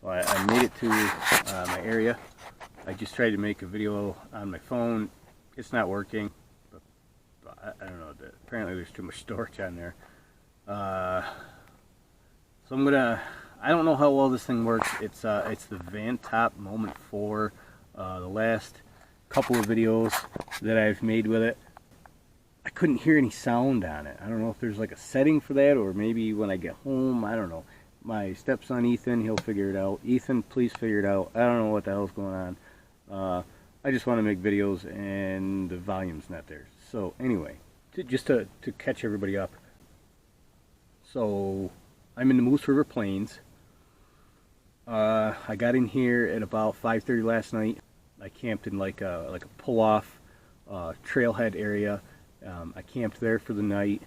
Well, I made it to my area. I just tried to make a video on my phone. It's not working. But I don't know. Apparently there's too much storage on there. So I don't know how well this thing works. It's the Van Top Moment 4. The last couple of videos that I've made with it, I couldn't hear any sound on it. I don't know if there's like a setting for that, or maybe when I get home, I don't know. My stepson Ethan, he'll figure it out. Ethan, please figure it out. I don't know what the hell's going on. I just want to make videos and the volume's not there. So anyway, just to catch everybody up. So I'm in the Moose River Plains. I got in here at about 5:30 last night. I camped in like a pull-off trailhead area. I camped there for the night.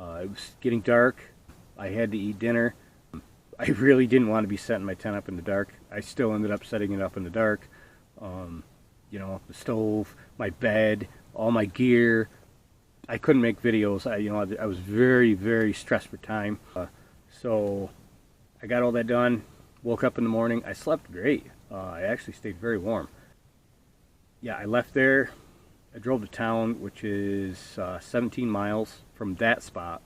It was getting dark. I had to eat dinner. I really didn't want to be setting my tent up in the dark. I still ended up setting it up in the dark. You know, the stove, my bed, all my gear. I couldn't make videos. I was very, very stressed for time. So I got all that done. Woke up in the morning. I slept great. I actually stayed very warm. Yeah, I left there. I drove to town, which is 17 miles from that spot.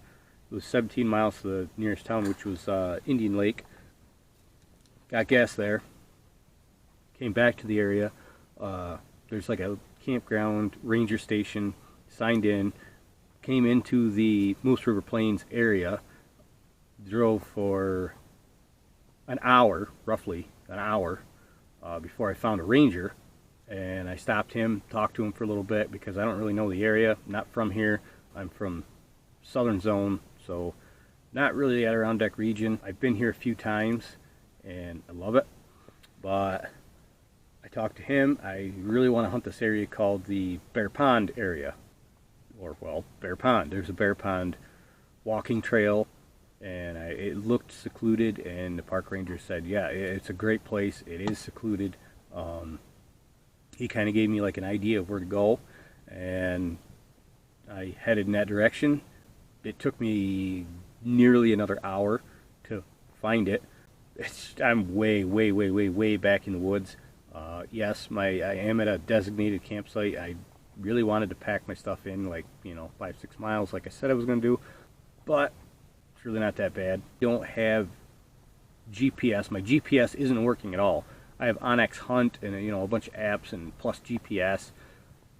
It was 17 miles to the nearest town, which was Indian Lake. Got gas there. Came back to the area. There's like a campground, ranger station. Signed in. Came into the Moose River Plains area. Drove for an hour, roughly an hour, before I found a ranger. And I stopped him, talked to him for a little bit, because I don't really know the area. I'm not from here. I'm from southern zone, so not really the Adirondack region. I've been here a few times and I love it, but I talked to him. I really want to hunt this area called the Bear Pond area, or well, Bear Pond. There's a Bear Pond walking trail, and it looked secluded, and the park ranger said, yeah, it's a great place. It is secluded. He kind of gave me like an idea of where to go, and I headed in that direction. It took me nearly another hour to find it. I'm way back in the woods. Yes, I am at a designated campsite. I really wanted to pack my stuff in, like, 5-6 miles, like I said I was going to do, but it's really not that bad. I don't have GPS. My GPS isn't working at all. I have Onyx Hunt and a bunch of apps and plus GPS.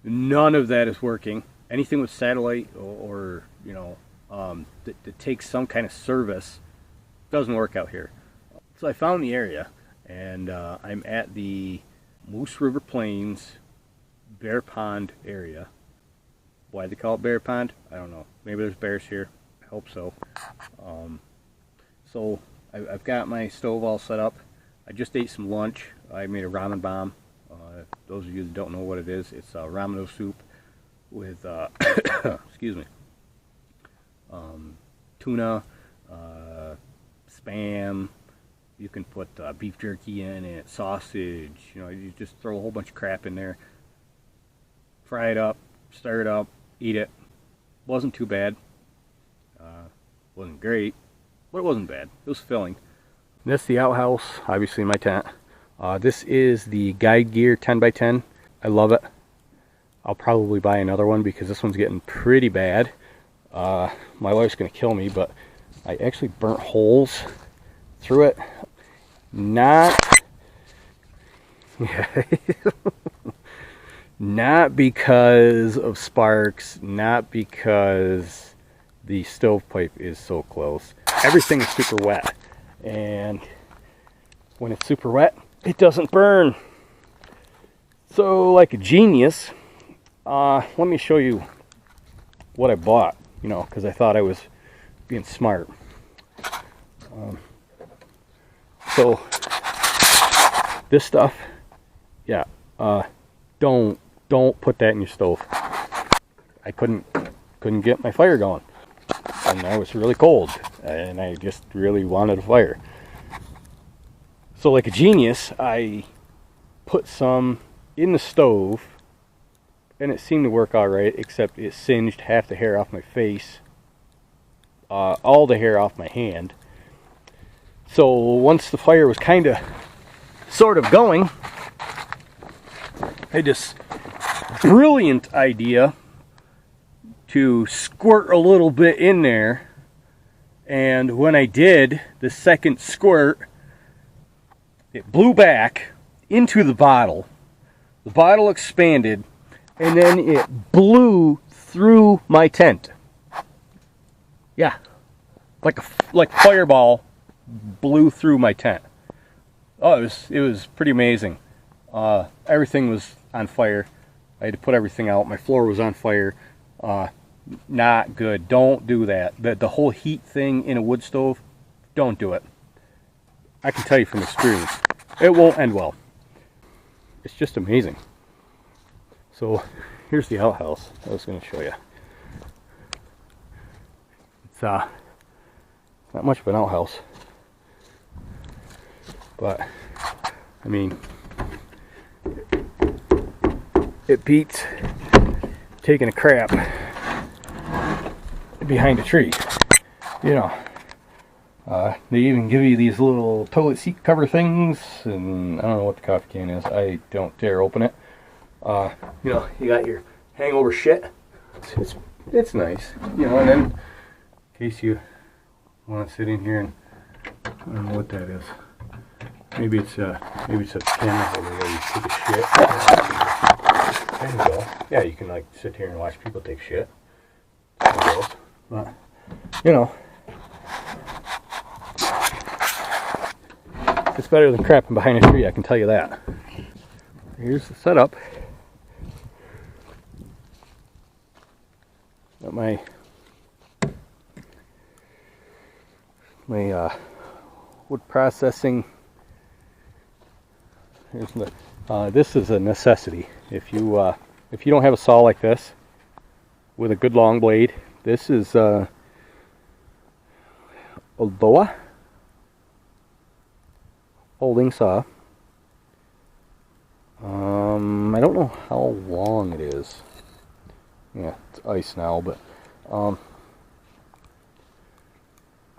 None of that is working. Anything with satellite or that takes some kind of service doesn't work out here. So I found the area, and I'm at the Moose River Plains Bear Pond area. Why they call it Bear Pond, I don't know. Maybe there's bears here. I hope so. So I've got my stove all set up. I just ate some lunch. I made a ramen bomb. Those of you that don't know what it is, it's ramen soup with excuse me, tuna, spam. You can put beef jerky in it, sausage. You just throw a whole bunch of crap in there. Fry it up, stir it up, eat it. Wasn't too bad. Wasn't great, but it wasn't bad. It was filling. That's the outhouse, obviously my tent. This is the Guide Gear 10x10. I love it. I'll probably buy another one because this one's getting pretty bad. My wife's going to kill me, but I actually burnt holes through it. Not because of sparks, not because the stovepipe is so close. Everything is super wet. And when it's super wet, it doesn't burn. So, like a genius, let me show you what I bought, because I thought I was being smart. So, this stuff, yeah, don't put that in your stove. I couldn't get my fire going. And I was really cold, and I just really wanted a fire. So like a genius, I put some in the stove, and it seemed to work all right, except it singed half the hair off my face, all the hair off my hand. So once the fire was kind of sort of going, I had this brilliant idea to squirt a little bit in there, and when I did the second squirt, it blew back into the bottle. The bottle expanded, and then it blew through my tent. Yeah, like fireball blew through my tent. Oh, it was pretty amazing. Everything was on fire. I had to put everything out. My floor was on fire. Not good. Don't do that. The whole heat thing in a wood stove, don't do it. I can tell you from experience, it won't end well. It's just amazing. So here's the outhouse I was going to show you. It's not much of an outhouse, but I mean, it beats taking a crap behind a tree, you know. They even give you these little toilet seat cover things, and I don't know what the coffee can is. I don't dare open it. You know, you got your hangover shit. It's nice, you know. And then in case you want to sit in here and I don't know what that is. Maybe it's a camera holder where you take a shit. There you go. Yeah, you can like sit here and watch people take shit. But you know, it's better than crapping behind a tree, I can tell you that. Here's the setup. Got my wood processing. Here's the, this is a necessity. If you don't have a saw like this with a good long blade, this is a Loa folding saw. I don't know how long it is. Yeah, it's ice now, but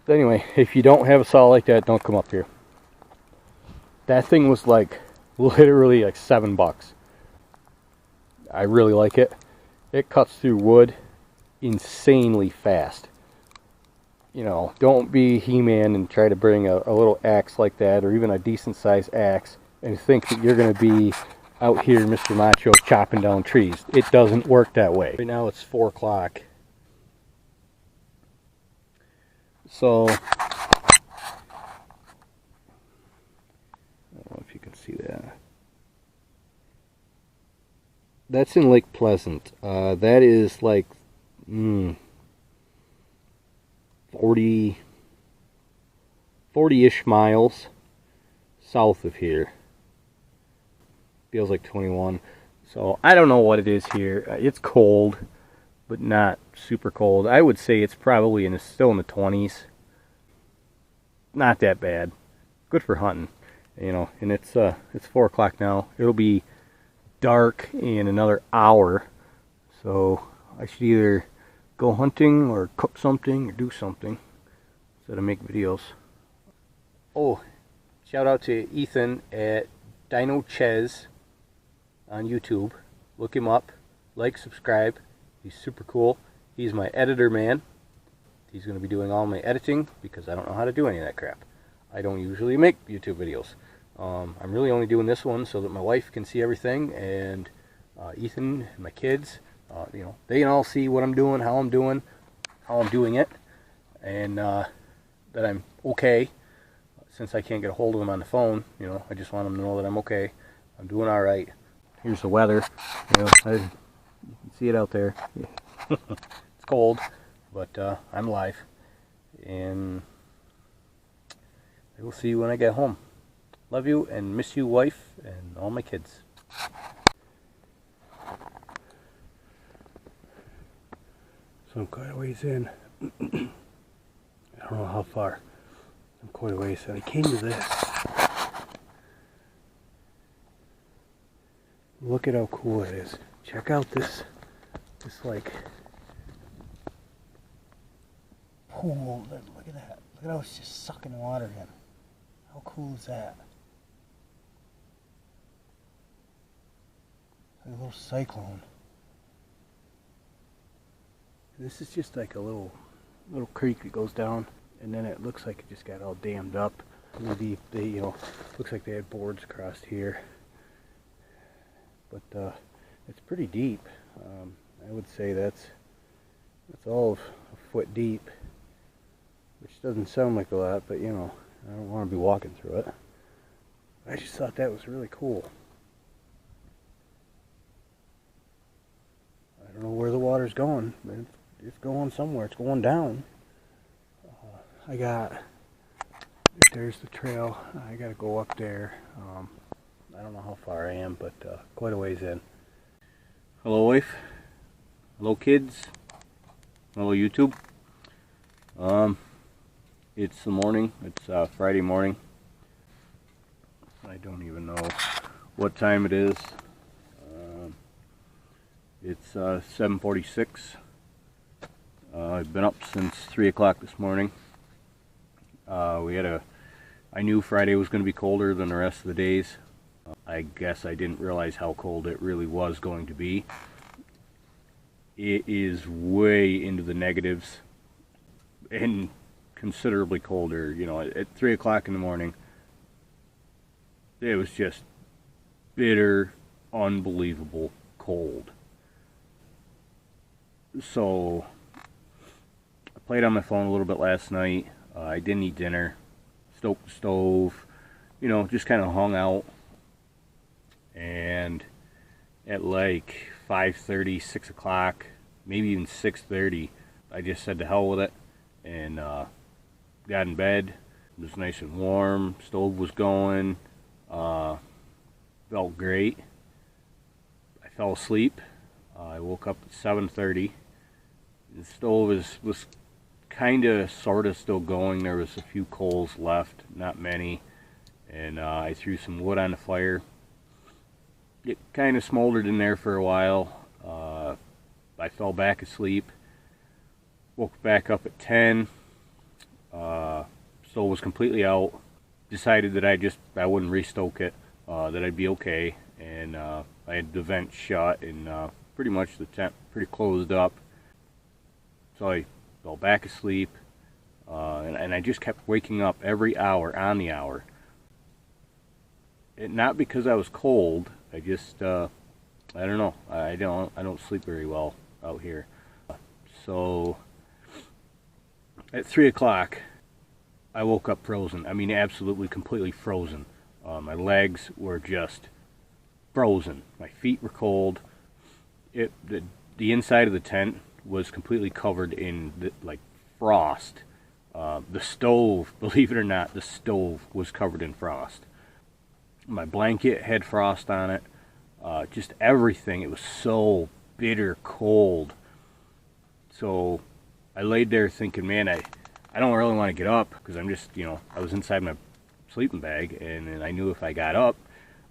anyway, if you don't have a saw like that, don't come up here. That thing was like literally like $7. I really like it. It cuts through wood insanely fast. You know, don't be He-Man and try to bring a little axe like that, or even a decent sized axe, and think that you're going to be out here, Mr. Macho, chopping down trees. It doesn't work that way. Right now it's 4 o'clock. So, I don't know if you can see that. That's in Lake Pleasant. That is like 40-ish miles south of here. Feels like 21. So I don't know what it is here. It's cold, but not super cold. I would say it's probably still in the 20s. Not that bad. Good for hunting, you know. And it's 4 o'clock now. It'll be dark in another hour, so I should either go hunting or cook something or do something instead of make videos. Oh, shout out to Ethan at Dino Ches on YouTube. Look him up, like, subscribe. He's super cool. He's my editor man. He's going to be doing all my editing because I don't know how to do any of that crap. I don't usually make YouTube videos. I'm really only doing this one so that my wife can see everything, and Ethan and my kids, you know, they can all see what I'm doing, how I'm doing it, and that I'm okay. Since I can't get a hold of them on the phone, you know, I just want them to know that I'm okay. I'm doing all right. Here's the weather. You know, you can see it out there. It's cold, but I'm alive, and I will see you when I get home. Love you and miss you, wife, and all my kids. So I'm quite a ways in. I don't know how far. I'm quite a ways, and I came to this. Look at how cool it is. Check out this like pool. Look at that. Look at how it's just sucking water in. How cool is that? A little cyclone. This is just like a little creek that goes down, and then it looks like it just got all dammed up. Maybe they, looks like they had boards across here, but it's pretty deep. I would say that's all of a foot deep, which doesn't sound like a lot, but I don't want to be walking through it. I just thought that was really cool. I don't know where the water's going, but it's going somewhere. It's going down. There's the trail. I gotta go up there. I don't know how far I am, but quite a ways in. Hello wife. Hello kids. Hello YouTube. It's the morning. It's Friday morning. I don't even know what time it is. It's 7:46. I've been up since 3 o'clock this morning. I knew Friday was going to be colder than the rest of the days. I guess I didn't realize how cold it really was going to be. It is way into the negatives and considerably colder. At 3 o'clock in the morning, it was just bitter, unbelievable cold. So I played on my phone a little bit last night. I didn't eat dinner, stoked the stove, just kind of hung out. And at like 5:30, 6 o'clock, maybe even 6:30, I just said to hell with it and got in bed. It was nice and warm, stove was going, felt great. I fell asleep. I woke up at 7:30. The stove was kind of sort of still going. There was a few coals left, not many, and I threw some wood on the fire. It kind of smoldered in there for a while. I fell back asleep, woke back up at 10. Stove was completely out. Decided that I wouldn't restoke it, that I'd be okay, and I had the vent shut and pretty much the tent pretty closed up. So I fell back asleep, and I just kept waking up every hour on the hour. Not because I was cold. I just I don't know. I don't sleep very well out here. So at 3 o'clock, I woke up frozen. I mean, absolutely, completely frozen. My legs were just frozen. My feet were cold. The inside of the tent was completely covered in frost. The stove, believe it or not, the stove was covered in frost. My blanket had frost on it. Just everything. It was so bitter cold. So I laid there thinking, man, I don't really want to get up because I'm just, I was inside my sleeping bag, and I knew if I got up,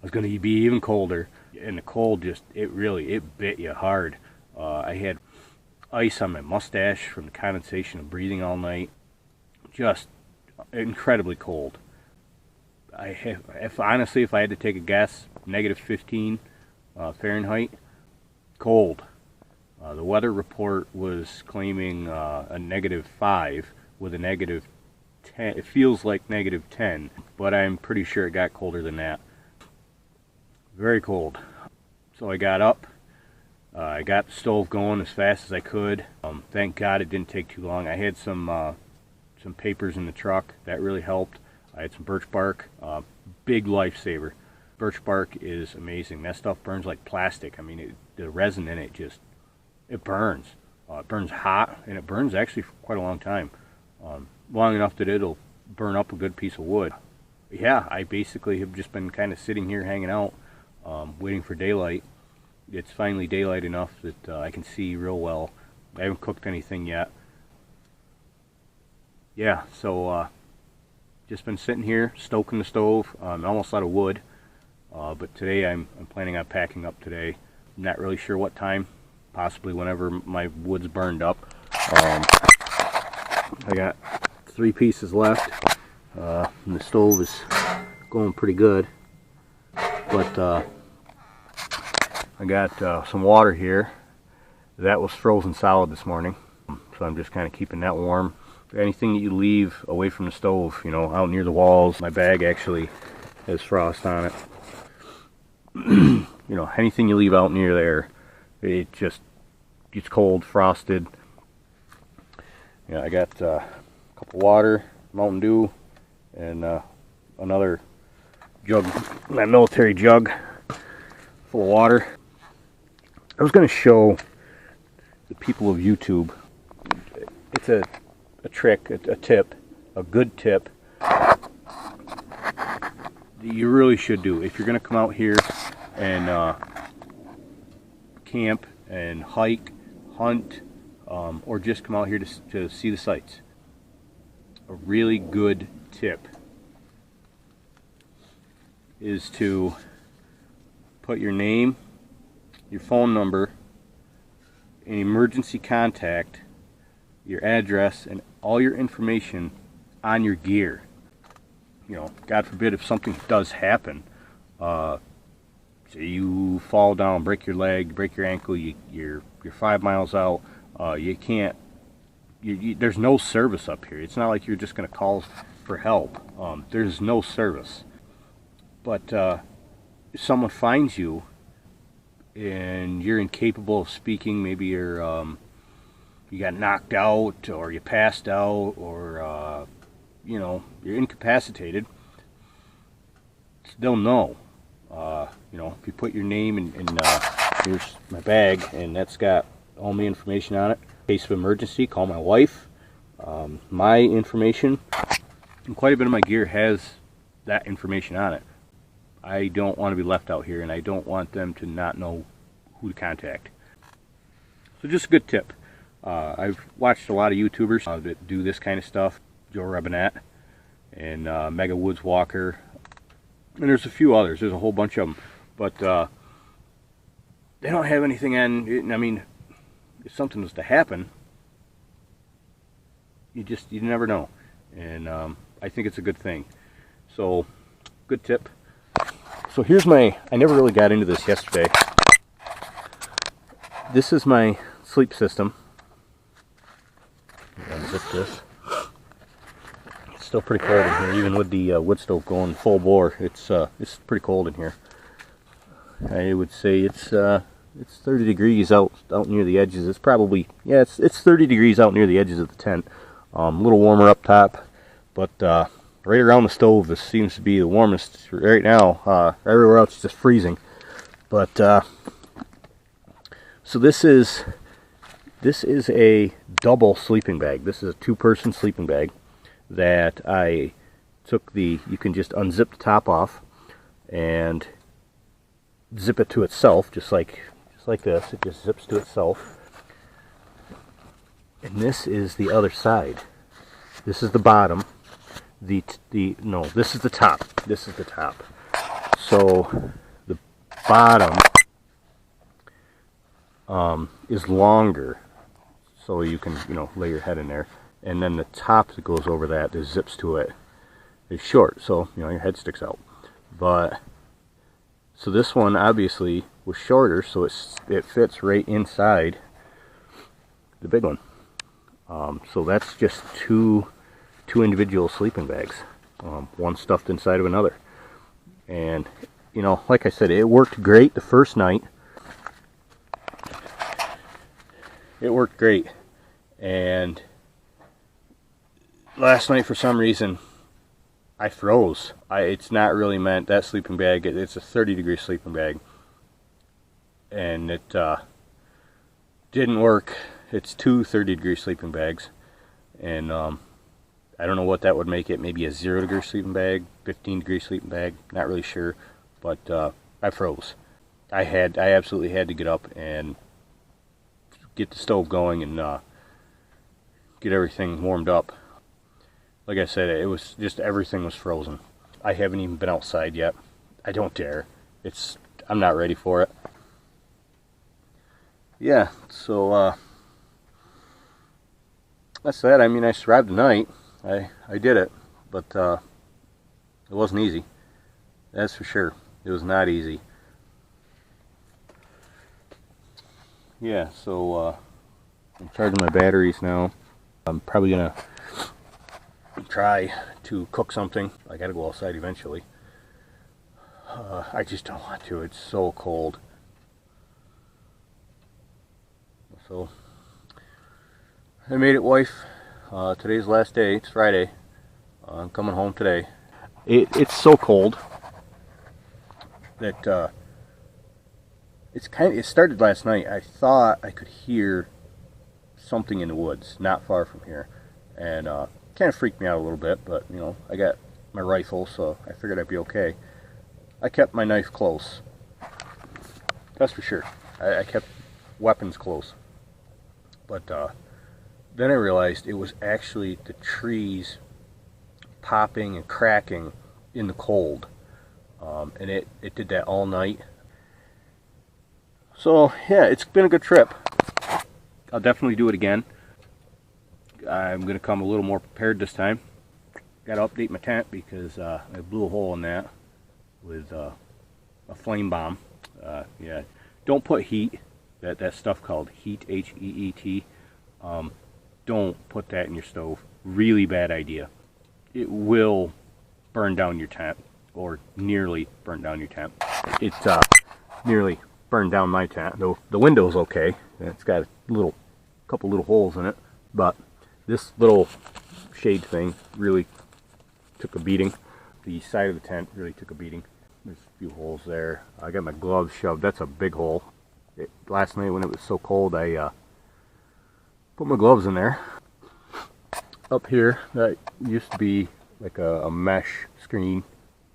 I was going to be even colder. And the cold it bit you hard. I had ice on my mustache from the condensation of breathing all night. Just incredibly cold. If I had to take a guess, -15 Fahrenheit, cold. The weather report was claiming a -5 with a -10. It feels like -10, but I'm pretty sure it got colder than that. Very cold. So I got up. I got the stove going as fast as I could. Thank God it didn't take too long. I had some papers in the truck. That really helped. I had some birch bark. Big lifesaver. Birch bark is amazing. That stuff burns like plastic. I mean, the resin in it it burns. It burns hot, and it burns actually for quite a long time. Long enough that it'll burn up a good piece of wood. Yeah, I basically have just been kind of sitting here hanging out, waiting for daylight. It's finally daylight enough that I can see real well. I haven't cooked anything yet. Yeah, so just been sitting here stoking the stove. I'm almost out of wood, but today I'm planning on packing up today. I'm not really sure what time, possibly whenever my wood's burned up. I got 3 pieces left, and the stove is going pretty good, but I got some water here. That was frozen solid this morning, so I'm just kind of keeping that warm. Anything that you leave away from the stove, you know, out near the walls. My bag actually has frost on it. You know, anything you leave out near there, it just gets cold, frosted. Yeah, I got a cup of water, Mountain Dew, and another jug, my military jug full of water. I was going to show the people of YouTube. It's a trick, a tip, a good tip that you really should do if you're going to come out here and camp and hike, hunt, or just come out here to see the sights. A really good tip is to put your name, your phone number, an emergency contact, your address, and all your information on your gear. You know, God forbid if something does happen, say you fall down, break your leg, break your ankle, you're 5 miles out, you can't, there's no service up here. It's not like you're just going to call for help. There's no service. But if someone finds you and you're incapable of speaking, maybe you're you got knocked out, or you passed out, or you know, you're incapacitated, they'll know. You know, if you put your name in here's my bag, and that's got all my information on it. In case of emergency, call my wife. My information, and quite a bit of my gear has that information on it. I don't want to be left out here, and I don't want them to not know who to contact. So just a good tip. I've watched a lot of YouTubers that do this kind of stuff. Joe Robinette and Mega Woods Walker, and there's a few others. There's a whole bunch of them, but they don't have anything on. I mean, if something was to happen, you never know, and I think it's a good thing. So, good tip. So here's my. I never really got into this yesterday. This is my sleep system. Unzip this. It's still pretty cold in here, even with the wood stove going full bore. It's pretty cold in here. I would say it's 30 degrees out near the edges. It's probably, yeah, it's 30 degrees out near the edges of the tent. A little warmer up top, but right around the stove, this seems to be the warmest right now. Everywhere else is just freezing. But so this is a double sleeping bag. This is a two-person sleeping bag that I took you can just unzip the top off and zip it to itself, just like this. It just zips to itself. And this is the other side. This is the bottom. No, this is the top. This is the top. So the bottom is longer, so you can, you know, lay your head in there, and then the top that goes over that zips to it is short, so you know your head sticks out. But so this one obviously was shorter, so it fits right inside the big one. So that's just two individual sleeping bags, one stuffed inside of another. And you know, like I said, it worked great the first night. It worked great, and last night for some reason I froze. It's not really meant, that sleeping bag, it's a 30-degree sleeping bag, and it didn't work. It's two 30-degree sleeping bags, and I don't know what that would make it. Maybe a 0-degree sleeping bag, 15-degree sleeping bag, not really sure, but I froze. I absolutely had to get up and get the stove going and get everything warmed up. Like I said, it was just, everything was frozen. I haven't even been outside yet. I don't dare. I'm not ready for it. Yeah, so that's that. I mean, I survived the night. I did it, but it wasn't easy. That's for sure. It was not easy. yeah, so I'm charging my batteries now. I'm probably gonna try to cook something. I gotta go outside eventually. I just don't want to. It's so cold. So I made it, wife. Today's the last day. It's Friday. I'm coming home today. It's so cold that it started last night. I thought I could hear something in the woods not far from here, and kind of freaked me out a little bit, but you know, I got my rifle, so I figured I'd be okay. I kept my knife close, that's for sure. I kept weapons close, but then I realized it was actually the trees popping and cracking in the cold, and it did that all night. So yeah, it's been a good trip. I'll definitely do it again. I'm going to come a little more prepared this time. Got to update my tent because I blew a hole in that with a flame bomb. Yeah, don't put heat, that stuff called heat, H-E-E-T. Don't put that in your stove. Really bad idea. It will burn down your tent, or nearly burn down your tent. It nearly burned down my tent. Though the window's okay. It's got a couple little holes in it, but this little shade thing really took a beating. The side of the tent really took a beating. There's a few holes there. I got my gloves shoved. That's a big hole. Last night when it was so cold, I put my gloves in there. Up here, that used to be like a mesh screen.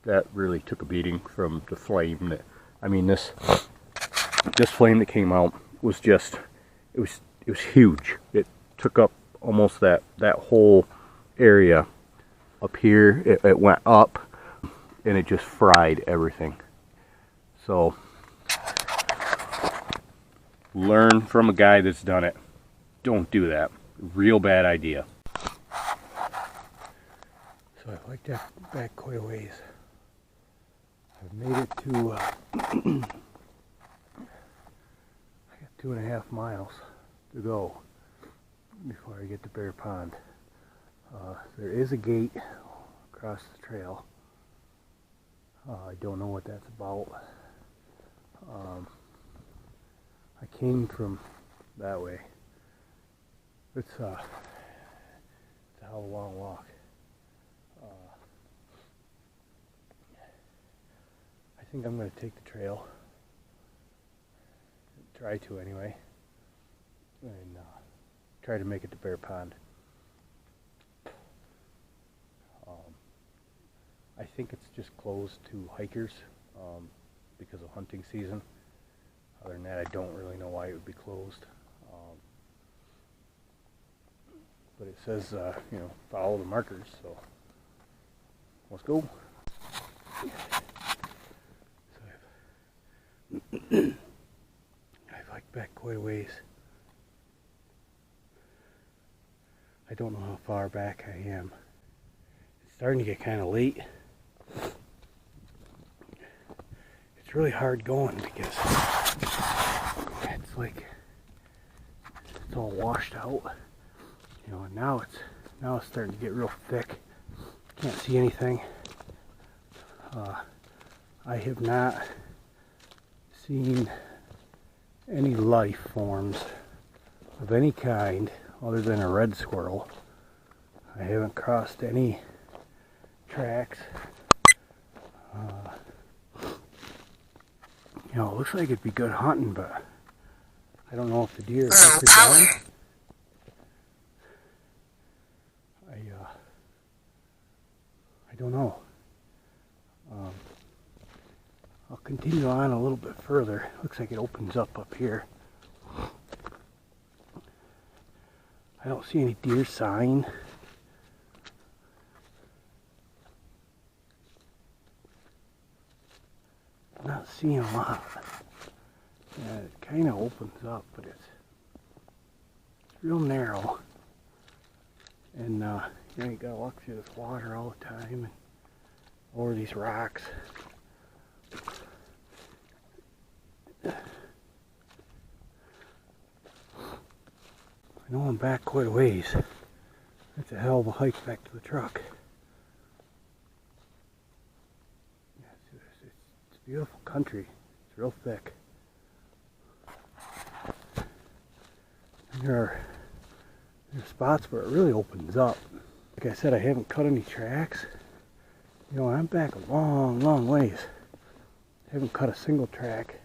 That really took a beating from the flame. I mean, this flame that came out was just, it was huge. It took up almost that whole area up here. It went up and it just fried everything. So learn from a guy that's done it. Don't do that. Real bad idea. So I've hiked that back quite a ways. I've made it to I got 2.5 miles to go before I get to Bear Pond. There is a gate across the trail. I don't know what that's about. I came from that way. It's a hell of a long walk. I think I'm going to take the trail. Try to anyway. And try to make it to Bear Pond. I think it's just closed to hikers because of hunting season. Other than that, I don't really know why it would be closed. But it says, you know, follow the markers, so let's go. So I've hiked back quite a ways. I don't know how far back I am. It's starting to get kind of late. It's really hard going because it's like it's all washed out, you know. And now it's starting to get real thick. Can't see anything. I have not seen any life forms of any kind other than a red squirrel. I haven't crossed any tracks. You know, it looks like it'd be good hunting, but I don't know if the deer are down. I don't know. I'll continue on a little bit further. Looks like it opens up here. I don't see any deer sign. I'm not seeing a lot. Yeah, it kind of opens up, but it's real narrow. And you know, you gotta walk through this water all the time and over these rocks. I know I'm back quite a ways. That's a hell of a hike back to the truck. Yeah, it's beautiful country. It's real thick. And there are spots where it really opens up. Like I said, I haven't cut any tracks. You know, I'm back a long, long ways. I haven't cut a single track.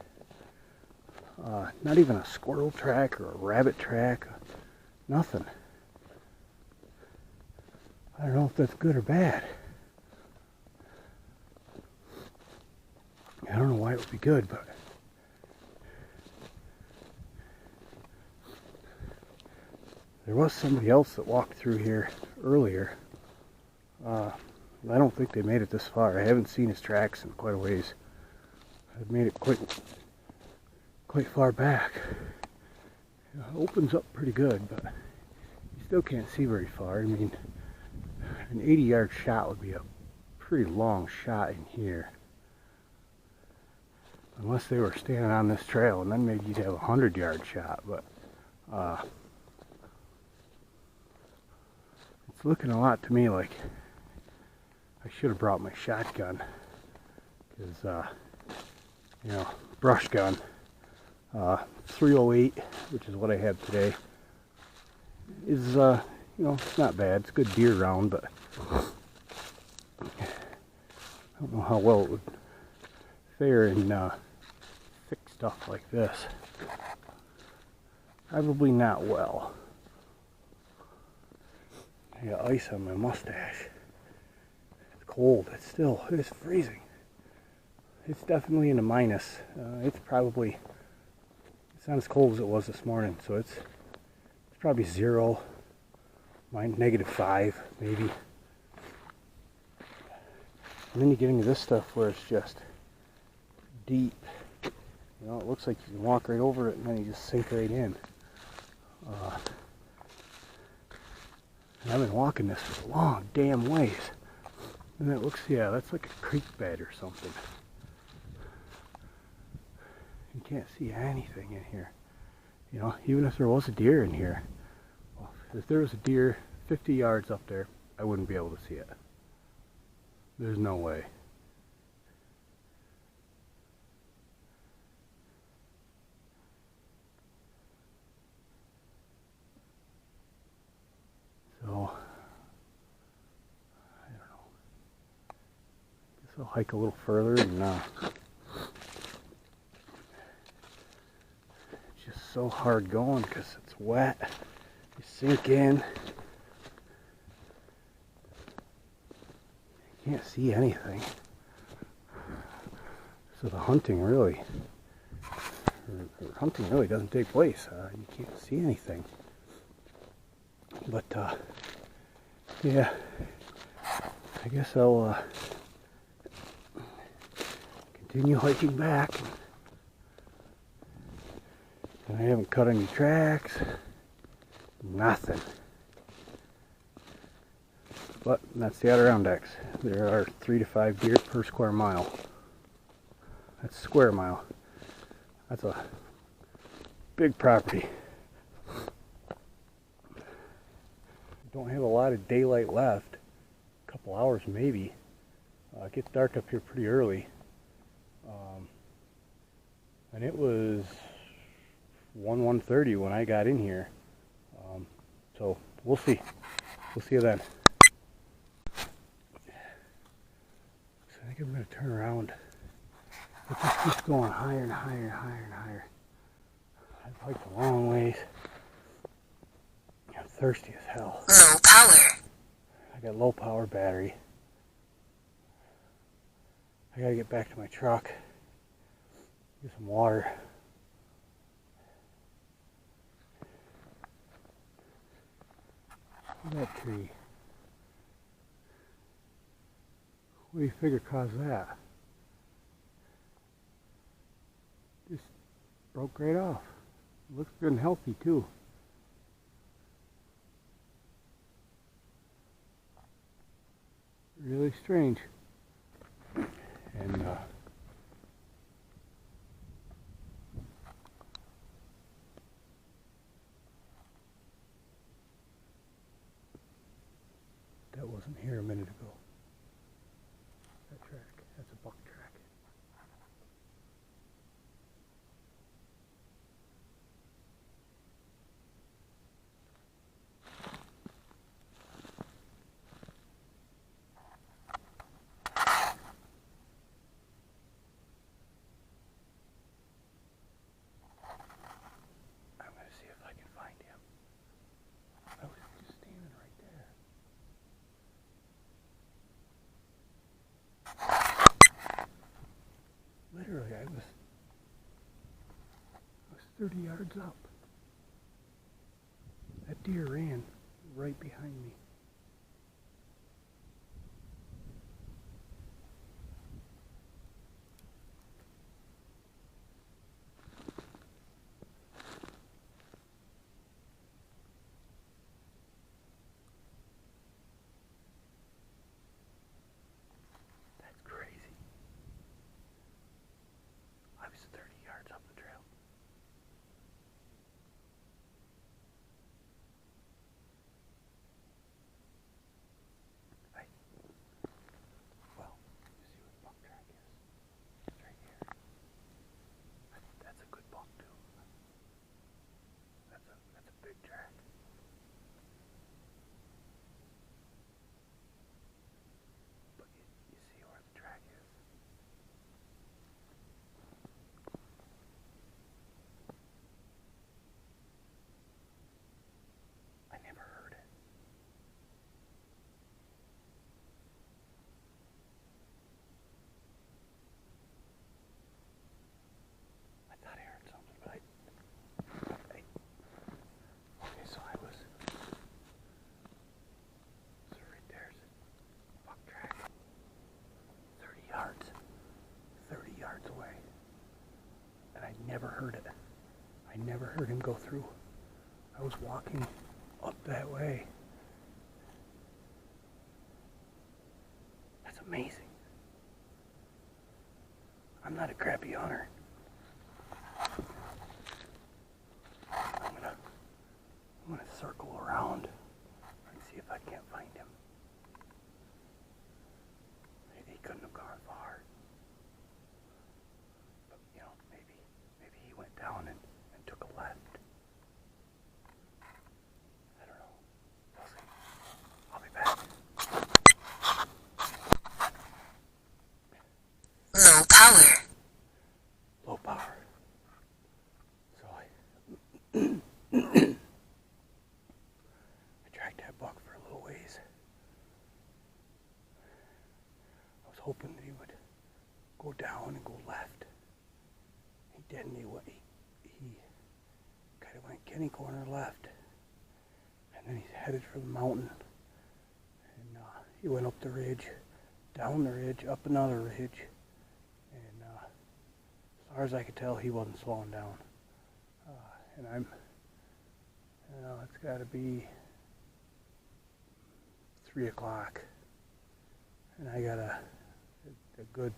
Not even a squirrel track or a rabbit track. Nothing. I don't know if that's good or bad. I don't know why it would be good, but there was somebody else that walked through here earlier. I don't think they made it this far. I haven't seen his tracks in quite a ways. I've made it quite far back. It opens up pretty good, but you still can't see very far. I mean, an 80-yard shot would be a pretty long shot in here. Unless they were standing on this trail, and then maybe you'd have a 100-yard shot, but it's looking a lot to me like I should have brought my shotgun, because you know, brush gun, 308, which is what I have today, is you know, it's not bad. It's a good deer round, but I don't know how well it would fare in thick stuff like this. Probably not well. I got ice on my mustache. It's cold. It's freezing. It's definitely in the minus. It's not as cold as it was this morning, so it's probably 0, -5 maybe. And then you get into this stuff where it's just deep. You know, it looks like you can walk right over it and then you just sink right in. And I've been walking this for a long damn ways. And it looks, yeah, that's like a creek bed or something. You can't see anything in here. You know, even if there was a deer in here, well, if there was a deer 50 yards up there, I wouldn't be able to see it. There's no way. So, I don't know. Guess I'll hike a little further and it's just so hard going because it's wet. You sink in. You can't see anything. So the hunting really doesn't take place. You can't see anything. But yeah, I guess I'll continue hiking back. And I haven't cut any tracks. Nothing. But that's the Adirondacks. There are 3 to 5 deer per square mile. That's square mile. That's a big property. Don't have a lot of daylight left. A couple hours maybe. It gets dark up here pretty early. And it was 1:30 when I got in here. So we'll see. We'll see you then. So I think I'm going to turn around. It just keeps going higher and higher and higher and higher. I've hiked a long ways. I'm thirsty as hell. Low power. I got low power battery. I gotta get back to my truck. Get some water. Look at that tree. What do you figure caused that? Just broke right off. Looks good and healthy too. Really strange. And here a minute ago. That track, that's a buck track. I'm going to see if I can find him. I was just standing right there. Literally, I was 30 yards up. That deer ran right behind me. That's crazy. I was 30 yards up the trail. Well, you see where the buck track is? It's right here. That's a good buck too. That's a big track. But you see where the track is? I never heard it. I thought I heard something, but okay, so right there's a buck track. 30 yards away. And I never heard it. I never heard him go through. I was walking up that way. That's amazing. I'm not a crappy hunter. I'm gonna circle around and see if I can't find him. He couldn't have gone far. But maybe he went down and took a left. I don't know. We'll see. I'll be back. Low power. Low power. So I tracked that buck for a little ways. I was hoping that he would go down and go left. He didn't. He kind of went Kenny corner left. And then he's headed for the mountain. And he went up the ridge, down the ridge, up another ridge. And as far as I could tell, he wasn't slowing down. And it's got to be 3 o'clock. And I got a good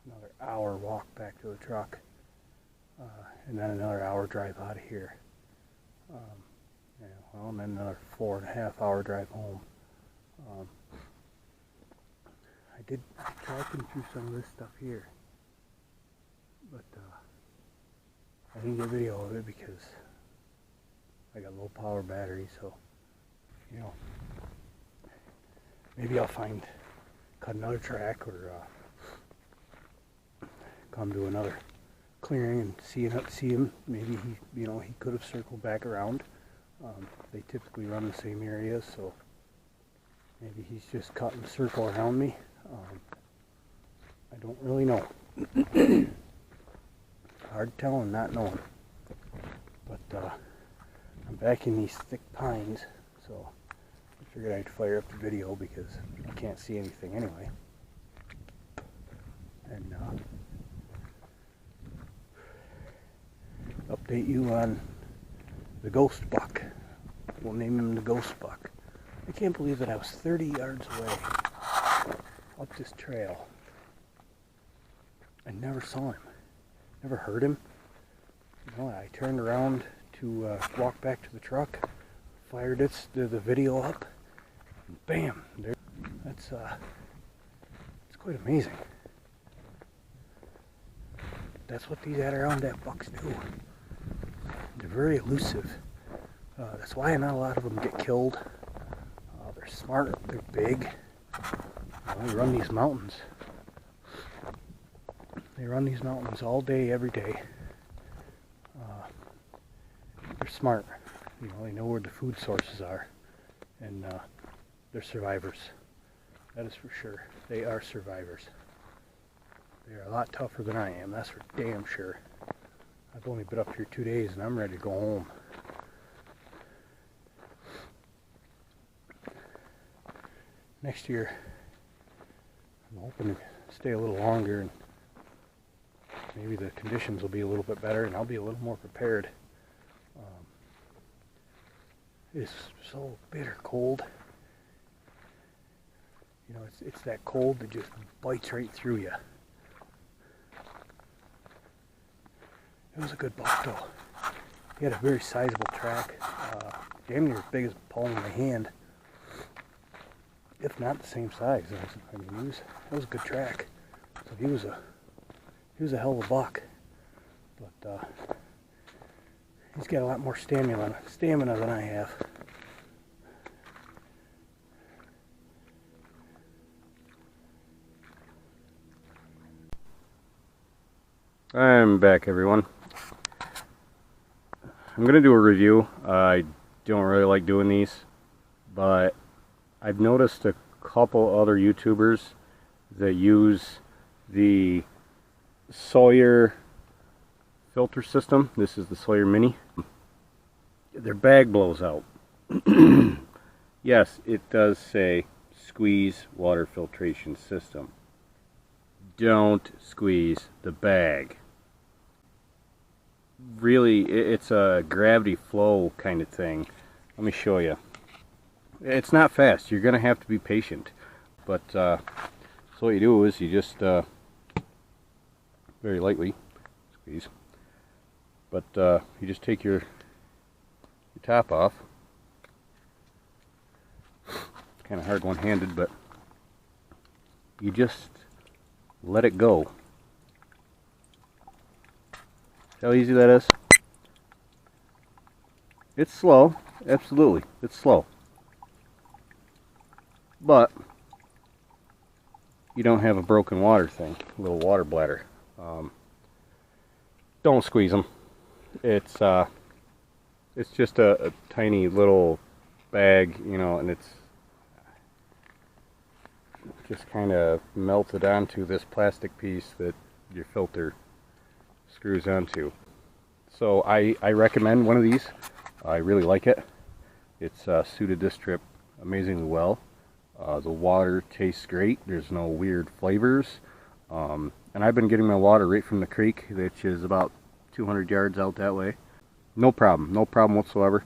another hour walk back to the truck. And then another hour drive out of here. And then another 4.5 hour drive home. I did tracking through some of this stuff here, but I didn't get video of it because I got low power battery. So maybe I'll cut another track or come to another clearing and see him. Maybe he could have circled back around. They typically run the same areas, so maybe he's just cutting a circle around me. I don't really know. Hard telling, not knowing. But I'm back in these thick pines, so I figured I'd fire up the video because I can't see anything anyway. And update you on the ghost buck. We'll name him the ghost buck. I can't believe that I was 30 yards away up this trail. I never saw him. Never heard him. I turned around to walk back to the truck, fired the video up, and bam! There. It's quite amazing. That's what these Adirondack bucks do. They're very elusive. That's why not a lot of them get killed. They're smart, they're big. They run these mountains. They run these mountains all day, every day. They're smart. You know, they know where the food sources are. And they're survivors. That is for sure. They are survivors. They are a lot tougher than I am, that's for damn sure. I've only been up here 2 days and I'm ready to go home. Next year, I'm hoping to stay a little longer and maybe the conditions will be a little bit better and I'll be a little more prepared. It is so bitter cold. You know, it's that cold that just bites right through you. It was a good buck though. He had a very sizable track, damn near as big as the palm of my hand, if not the same size. I mean, that was a good track. So he was a hell of a buck. But he's got a lot more stamina than I have. I'm back, everyone. I'm going to do a review. I don't really like doing these, but I've noticed a couple other YouTubers that use the Sawyer filter system. This is the Sawyer Mini. Their bag blows out. Yes, it does say squeeze water filtration system. Don't squeeze the bag. Really, it's a gravity flow kind of thing. Let me show you. It's not fast. You're going to have to be patient. But so what you do is you just very lightly squeeze. But you just take your top off. It's kind of hard one-handed, but you just let it go. See how easy that is? It's slow, absolutely, it's slow. But you don't have a broken water thing, a little water bladder. Don't squeeze them. It's just a tiny little bag, you know, and it's just kind of melted onto this plastic piece that your filter screws onto. So I recommend one of these. I really like it. It's suited this trip amazingly well. The water tastes great. There's no weird flavors. And I've been getting my water right from the creek, which is about 200 yards out that way. No problem whatsoever.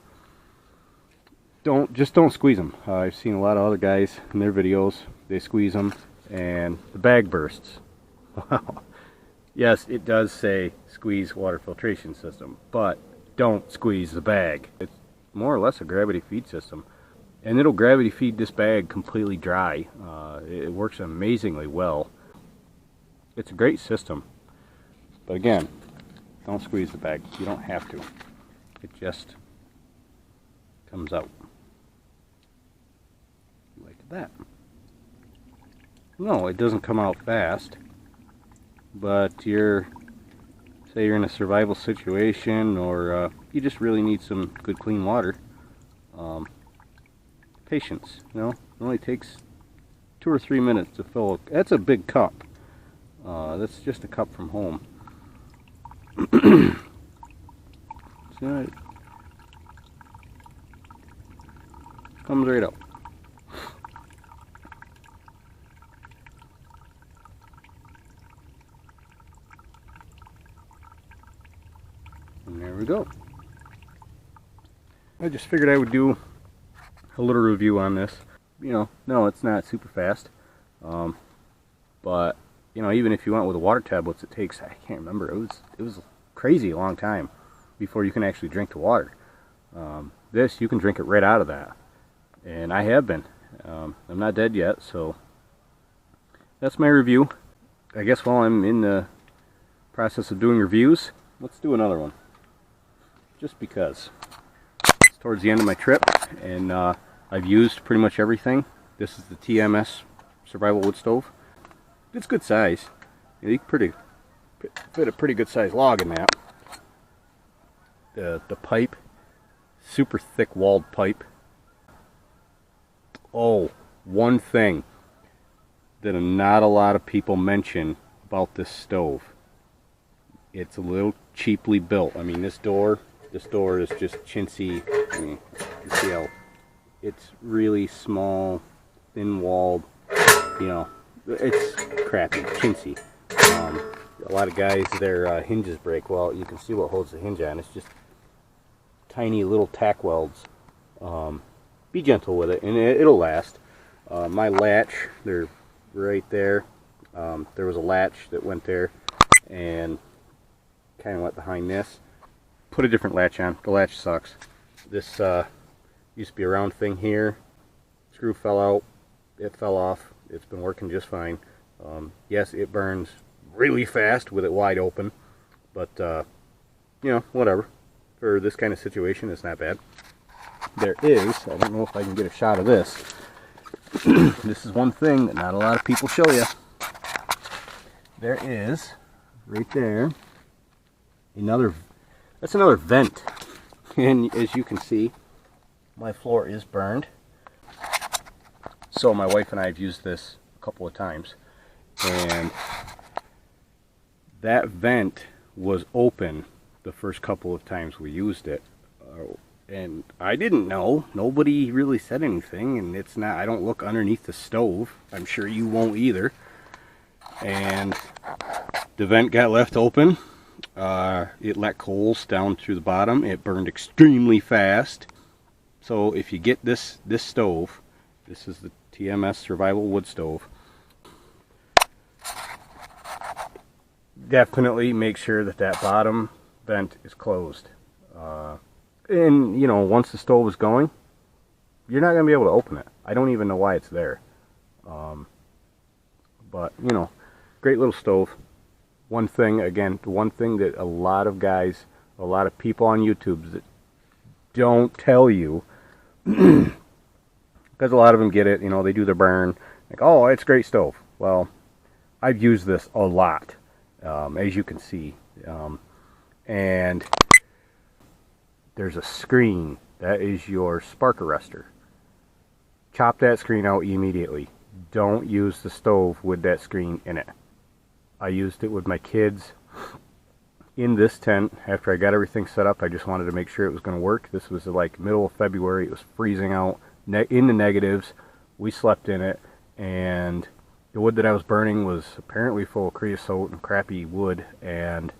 Just don't squeeze them. I've seen a lot of other guys in their videos. They squeeze them and the bag bursts. Wow. Yes, it does say squeeze water filtration system, but don't squeeze the bag. It's more or less a gravity feed system, and it'll gravity feed this bag completely dry. It works amazingly well. It's a great system, but again, don't squeeze the bag. You don't have to. It just comes out like that. No, it doesn't come out fast, but say you're in a survival situation, or you just really need some good clean water. Patience, you know, it only takes 2 or 3 minutes to fill. That's a big cup. That's just a cup from home. See, it comes right up. And there we go. I just figured I would do a little review on this. You know, no, it's not super fast. But, you know, even if you went with the water tablets, it takes, I can't remember, it was crazy a long time before you can actually drink the water. This, you can drink it right out of that. And I have been. I'm not dead yet, so that's my review. I guess while I'm in the process of doing reviews, let's do another one. Just because. It's towards the end of my trip, and I've used pretty much everything. This is the TMS survival wood stove. It's good size. You can fit a pretty good size log in that. The pipe, super thick walled pipe. Oh, one thing that not a lot of people mention about this stove. It's a little cheaply built. I mean, this door is just chintzy. I mean, you see how it's really small, thin walled. You know, it's crappy, chintzy. A lot of guys, their hinges break. Well, you can see what holds the hinge on. It's just tiny little tack welds. Be gentle with it, and it'll last. My latch, they're right there. There was a latch that went there, and kind of went behind this. Put a different latch on. The latch sucks. This used to be a round thing here. Screw fell out. It fell off. It's been working just fine. Yes, it burns really fast with it wide open, but you know, whatever. For this kind of situation, it's not bad. There is, I don't know if I can get a shot of this. This is one thing that not a lot of people show you. There is, right there, that's another vent. And as you can see, my floor is burned. So my wife and I have used this a couple of times. And that vent was open the first couple of times we used it. And I didn't know. Nobody really said anything, and it's not, I don't look underneath the stove. I'm sure you won't either. And the vent got left open. It let coals down through the bottom. It burned extremely fast. So if you get this stove, this is the TMS survival wood stove, definitely make sure that that bottom vent is closed. And you know, once the stove is going, you're not going to be able to open it. I don't even know why it's there. But you know, great little stove. One thing, again, the one thing that a lot of guys, a lot of people on YouTube that don't tell you, because a lot of them get it, you know, they do their burn, like, oh, it's a great stove. Well, I've used this a lot, as you can see. And there's a screen. That is your spark arrestor. Chop that screen out immediately. Don't use the stove with that screen in it. I used it with my kids in this tent. After I got everything set up, I just wanted to make sure it was going to work. This was like middle of February. It was freezing out, in the negatives. We slept in it, and the wood that I was burning was apparently full of creosote and crappy wood, and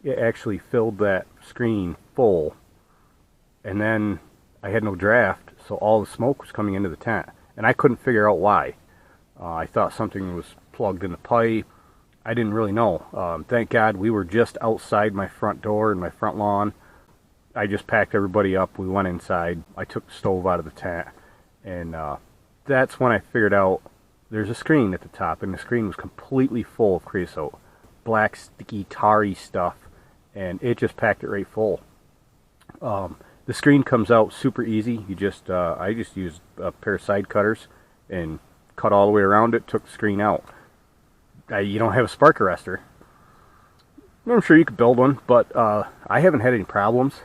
it actually filled that screen full. And then I had no draft, so all the smoke was coming into the tent, and I couldn't figure out why. I thought something was plugged in the pipe. I didn't really know. Thank God we were just outside my front door and my front lawn. I just packed everybody up. We went inside. I took the stove out of the tent, and that's when I figured out there's a screen at the top, and the screen was completely full of creosote, black sticky tarry stuff, and it just packed it right full. The screen comes out super easy. You just I just used a pair of side cutters and cut all the way around it, took the screen out. You don't have a spark arrestor. I'm sure you could build one, but I haven't had any problems.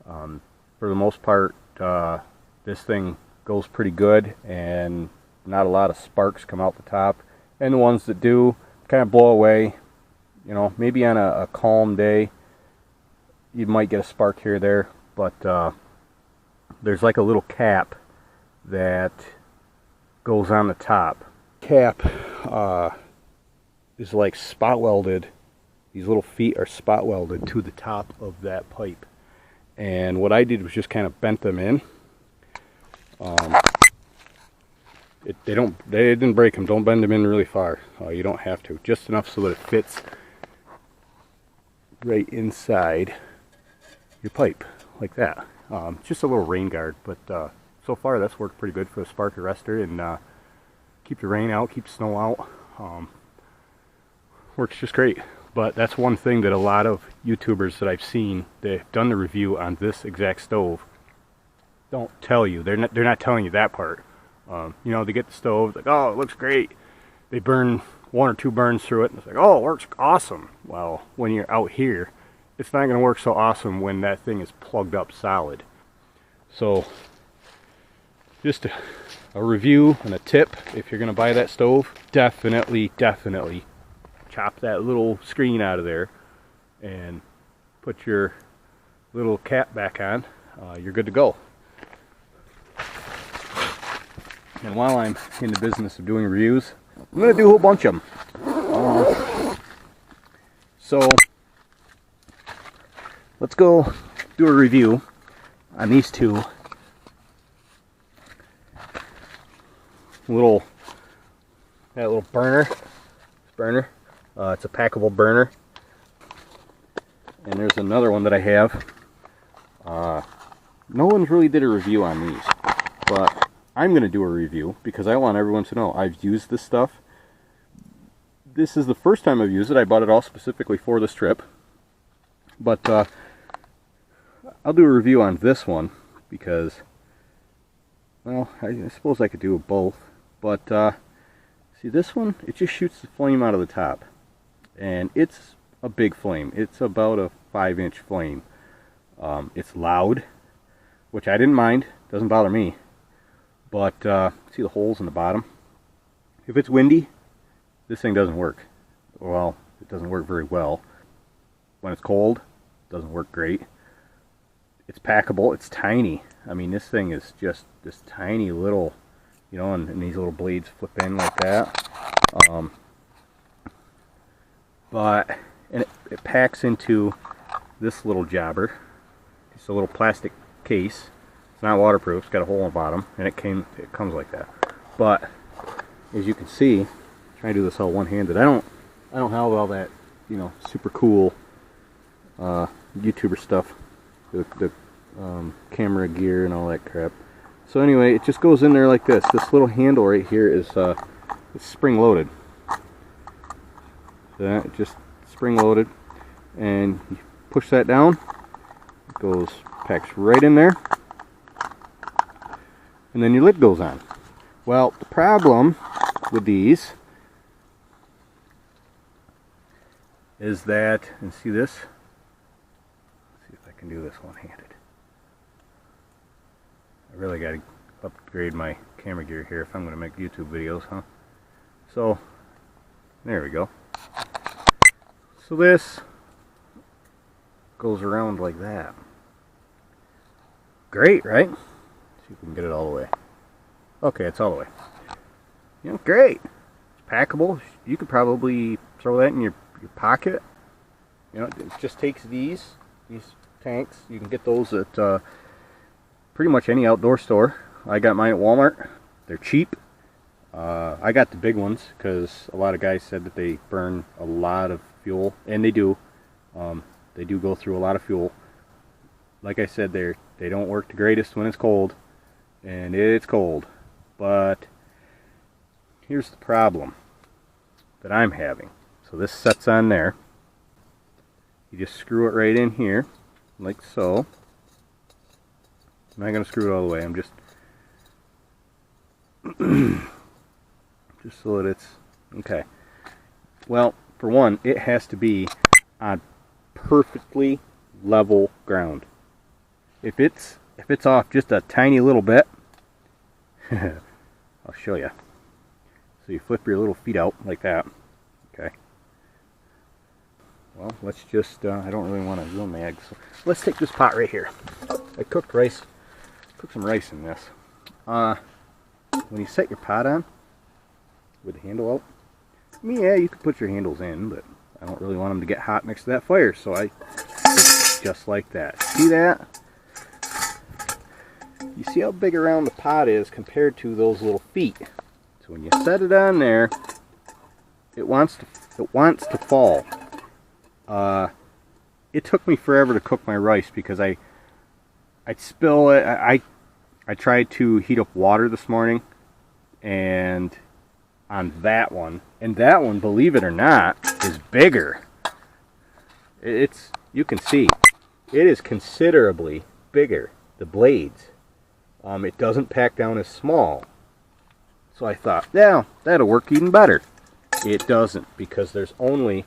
For the most part, this thing goes pretty good, and not a lot of sparks come out the top. And the ones that do kind of blow away. You know, maybe on a calm day, you might get a spark here or there, but there's like a little cap that goes on the top. Cap is like spot welded. These little feet are spot welded to the top of that pipe, and what I did was just kind of bent them in. They didn't break them. Don't bend them in really far. You don't have to. Just enough so that it fits right inside your pipe, like that. Just a little rain guard, but so far that's worked pretty good for the spark arrestor and keep the rain out, keep snow out. Works just great. But that's one thing that a lot of YouTubers that I've seen, they've done the review on this exact stove, don't tell you. They're not telling you that part. You know, they get the stove, like, oh, it looks great. They burn 1 or 2 burns through it, and it's like, oh, it works awesome. Well, when you're out here, it's not going to work so awesome when that thing is plugged up solid. So, just a review and a tip, if you're going to buy that stove, definitely chop that little screen out of there and put your little cap back on. You're good to go. And while I'm in the business of doing reviews, I'm going to do a whole bunch of them. So let's go do a review on these two that little burner. It's a packable burner. And there's another one that I have. No one's really did a review on these, but I'm going to do a review because I want everyone to know I've used this stuff. This is the first time I've used it. I bought it all specifically for this trip. But I'll do a review on this one because, well, I suppose I could do both. But see, this one, it just shoots the flame out of the top. And it's a big flame. It's about a 5-inch flame. It's loud, which I didn't mind. Doesn't bother me. But see the holes in the bottom? If it's windy, this thing doesn't work. Well, it doesn't work very well. When it's cold, it doesn't work great. It's packable. It's tiny. I mean, this thing is just this tiny little, you know, and these little blades flip in like that. And it packs into this little jobber. It's a little plastic case. It's not waterproof. It's got a hole in the bottom, and it comes like that. But as you can see, trying to do this all one-handed. I don't have all that, you know, super cool YouTuber stuff, the camera gear and all that crap. So anyway, it just goes in there like this. This little handle right here is it's spring-loaded. That just spring-loaded, and you push that down. It goes, packs right in there, and then your lid goes on. Well, the problem with these is that, and see this? Let's see if I can do this one-handed. I really got to upgrade my camera gear here if I'm going to make YouTube videos, huh? So, there we go. So this goes around like that. Great, right? See if we can get it all the way. Okay, it's all the way. You know, great. It's packable. You could probably throw that in your pocket. You know, it just takes these tanks. You can get those at pretty much any outdoor store. I got mine at Walmart. They're cheap. I got the big ones because a lot of guys said that they burn a lot of fuel, and they do. They do go through a lot of fuel. Like I said, they don't work the greatest when it's cold, and it's cold. But here's the problem that I'm having. So this sets on there. You just screw it right in here, like so. I'm not going to screw it all the way. I'm just so that it's okay. Well, for one, it has to be on perfectly level ground. If it's off just a tiny little bit, I'll show you. So you flip your little feet out like that. Okay. Well, let's just, I don't really want to ruin my eggs. So let's take this pot right here. I cooked some rice in this. When you set your pot on, with the handle out, I mean, yeah, you could put your handles in, but I don't really want them to get hot next to that fire, so I just like that. See that? You see how big around the pot is compared to those little feet. So when you set it on there, it wants to fall. It took me forever to cook my rice because I'd spill it. I tried to heat up water this morning, and on that one, and that one, believe it or not, is bigger. You can see, it is considerably bigger, the blades. It doesn't pack down as small. So I thought, yeah, that'll work even better. It doesn't, because there's only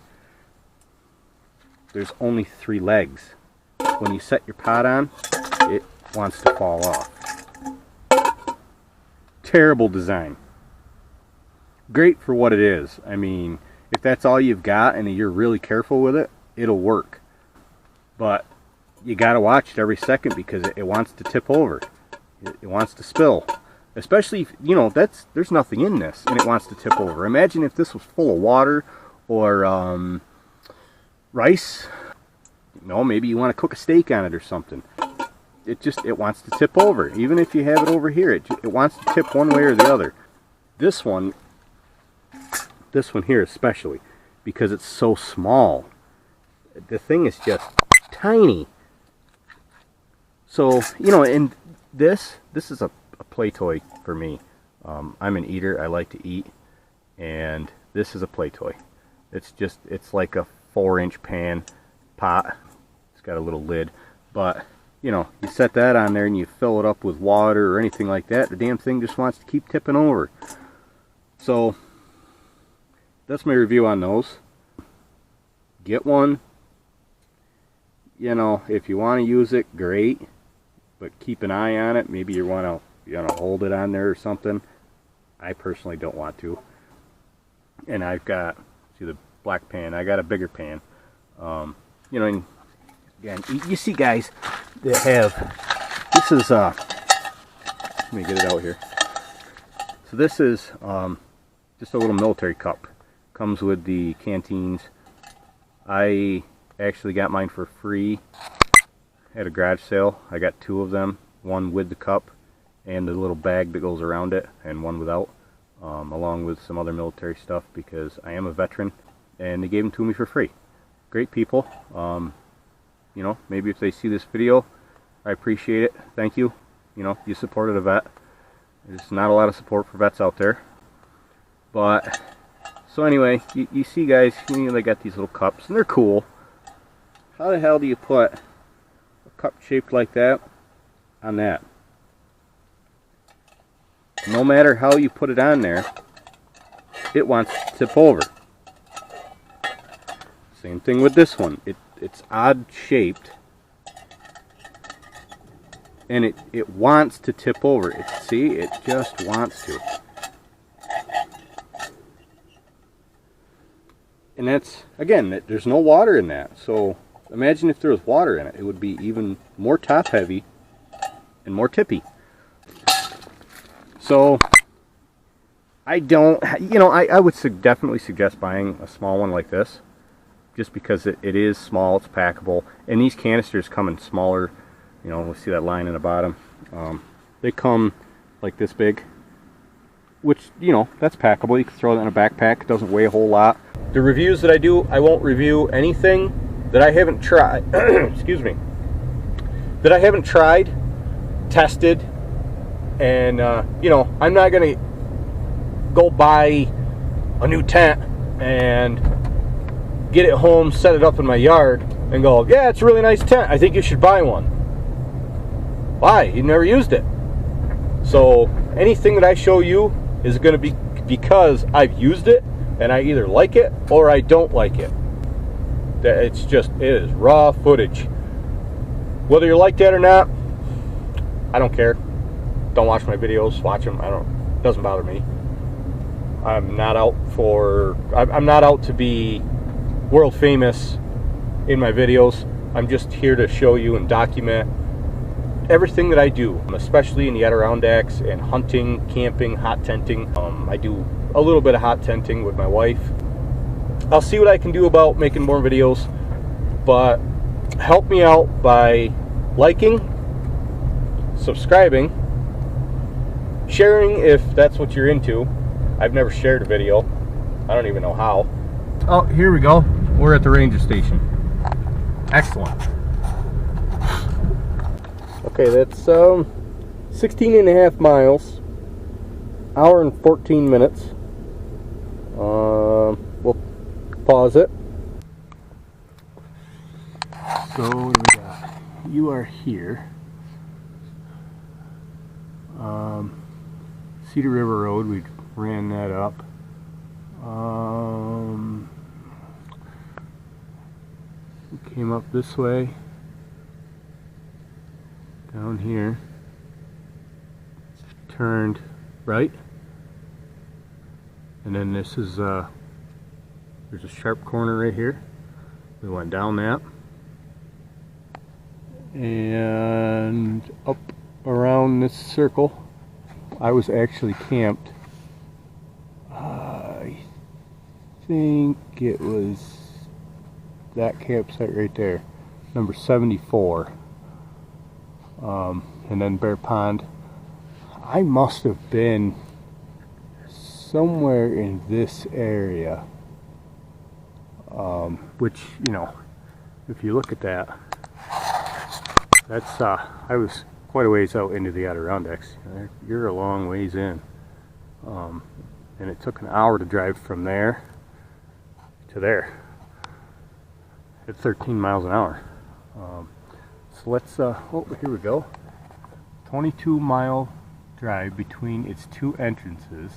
3 legs. When you set your pot on, it wants to fall off. Terrible design. Great for what it is. I mean, if that's all you've got and you're really careful with it, it'll work. But you gotta watch it every second, because it wants to tip over. It wants to spill. Especially if, you know, there's nothing in this and it wants to tip over. Imagine if this was full of water or rice. You know, maybe you want to cook a steak on it or something. It wants to tip over. Even if you have it over here, it wants to tip one way or the other. This one here especially, because it's so small. The thing is just tiny. So, you know, and this is a play toy for me. I'm an eater. I like to eat, and this is a play toy. It's like a 4-inch pan pot. It's got a little lid, but you know, you set that on there and you fill it up with water or anything like that, the damn thing just wants to keep tipping over. So that's my review on those. Get one. You know, if you want to use it, great, but keep an eye on it. Maybe you want to hold it on there or something. I personally don't want to. And I've got, see the black pan, I got a bigger pan. You know, and again, you see guys that have, this is, let me get it out here. So this is just a little military cup. Comes with the canteens. I actually got mine for free at a garage sale. I got 2 of them, one with the cup and the little bag that goes around it, and one without, along with some other military stuff, because I am a veteran, and they gave them to me for free. Great people. You know, maybe if they see this video, I appreciate it. Thank you. You know, you supported a vet. There's not a lot of support for vets out there. But, so anyway, you see guys, you know, they got these little cups, and they're cool. How the hell do you put a cup shaped like that on that? No matter how you put it on there, it wants to tip over. Same thing with this one. It's odd shaped, and it wants to tip over. See, it just wants to. And that's, again, there's no water in that. So imagine if there was water in it. It would be even more top heavy and more tippy. So I don't, you know, I would definitely suggest buying a small one like this, just because it is small, it's packable, and these canisters come in smaller. You know, we'll see that line in the bottom. They come like this big, which, you know, that's packable. You can throw that in a backpack. It doesn't weigh a whole lot. The reviews that I do, I won't review anything that I haven't tried. Excuse me. That I haven't tried, tested, and you know, I'm not gonna go buy a new tent and get it home, set it up in my yard, and go, yeah, it's a really nice tent, I think you should buy one. Why? You've never used it. So anything that I show you is going to be because I've used it, and I either like it or I don't like it. It is raw footage. Whether you like that or not, I don't care. Don't watch my videos, watch them. It doesn't bother me. I'm not out to be world famous in my videos. I'm just here to show you and document everything that I do, especially in the Adirondacks and hunting, camping, hot tenting. I do a little bit of hot tenting with my wife. I'll see what I can do about making more videos, but help me out by liking, subscribing, sharing if that's what you're into. I've never shared a video. I don't even know how. Oh, here we go. We're at the ranger station. Excellent. Okay, that's 16.5 miles, hour and 14 minutes. We'll pause it. So what do we got? You are here. Cedar River Road, we ran that up. We came up this way, down here, turned right, and then this is there's a sharp corner right here. We went down that and up around this circle. I was actually camped. I think it was that campsite right there, number 74. And then Bear Pond. I must have been somewhere in this area, which, you know, if you look at that, that's I was quite a ways out into the Adirondacks. You're a long ways in, and it took an hour to drive from there to there at 13 miles an hour. So let's oh, here we go. 22-mile drive between its two entrances,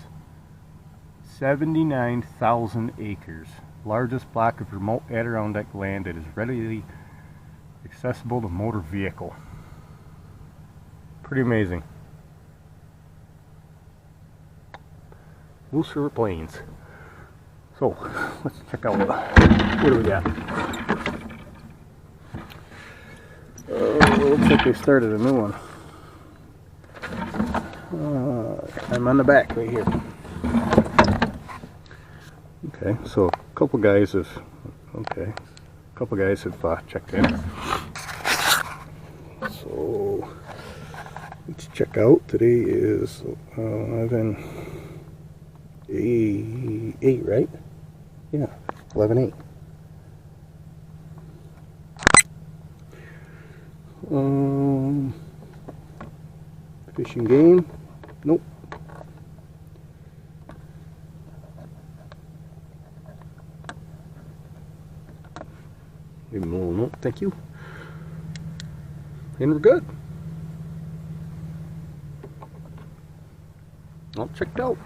79,000 acres, largest block of remote Adirondack land that is readily accessible to motor vehicle. Pretty amazing. River Plains. So let's check out what do we got. Looks like they started a new one. I'm on the back right here. Okay, so a couple guys have checked in. So let's check out. Today is 11/8, right? Yeah, 11/8. Fishing game? Nope. Give him a little note, thank you. And we're good. All checked out.